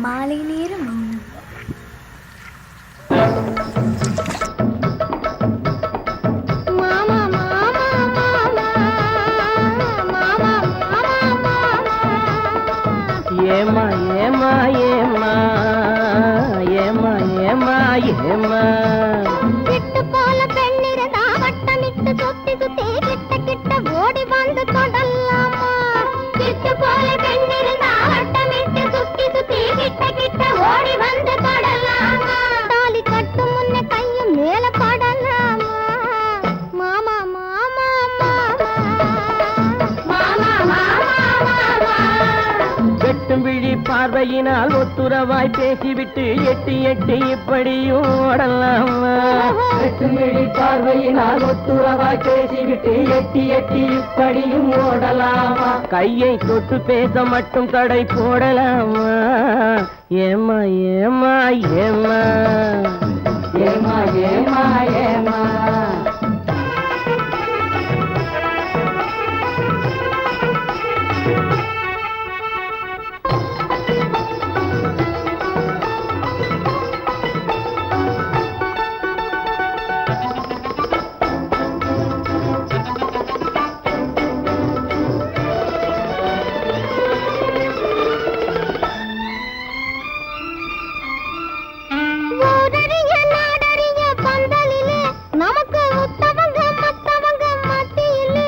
மாலை நேர மௌனம். ஏமா ஏமா ஏமா ஏமா ஏமா ஏமா விட்டு போல பெண்ணிருந்தா வட்டமிட்டு சுத்தி சுத்தி கிட்ட கிட்ட ஓடி வந்து தொடலாமா. விட்டு போல பெண்ணிருந்தா வட்டமிட்டு சுத்தி சுத்தி கிட்ட கிட்ட ஓடி வந்து தொடலாமா. தாலி கட்டும் முன்ன கையும் மேல படலாமா. மாமா மாமா மாமா மாமா மாமா மாமா. வெட்டும் விழி பார்வையினால் ஒத்துறவாய் பேசிவிட்டு எட்டி எட்டி இப்படியும் ஓடலாமா. வெட்டும் விழி பார்வையினால் ஒத்துறவாய் பேசிவிட்டு எட்டி எட்டி இப்படியும் ஓடலாமா. கையை தொட்டு பேச மட்டும் கடை போடலாமா. ஏமா ஏமா ஏமா ஏமா ஏமா ஏமா. ஊரறிய நாடறிய பந்தலிலே நமக்கு உத்தவங்க மத்தவங்க மத்தியிலே.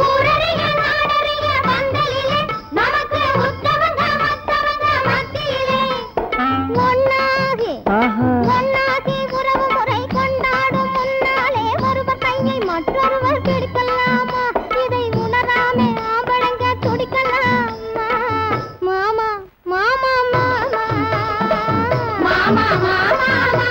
ஊரறிய நாடறிய பந்தலிலே நமக்கு உத்தவங்க மத்தவங்க மத்தியிலே. ஒன்னாகி ஒன்னாகி உறவு முறை கொண்டாடும் முன்னாலே ஒருவர் கையை மற்றொருவர் பிடிக்கலாமா. இதை உணராமே ஆம்பளைங்க துடிக்கலாமா. மாமா மாமா மாமா மாமா மாமா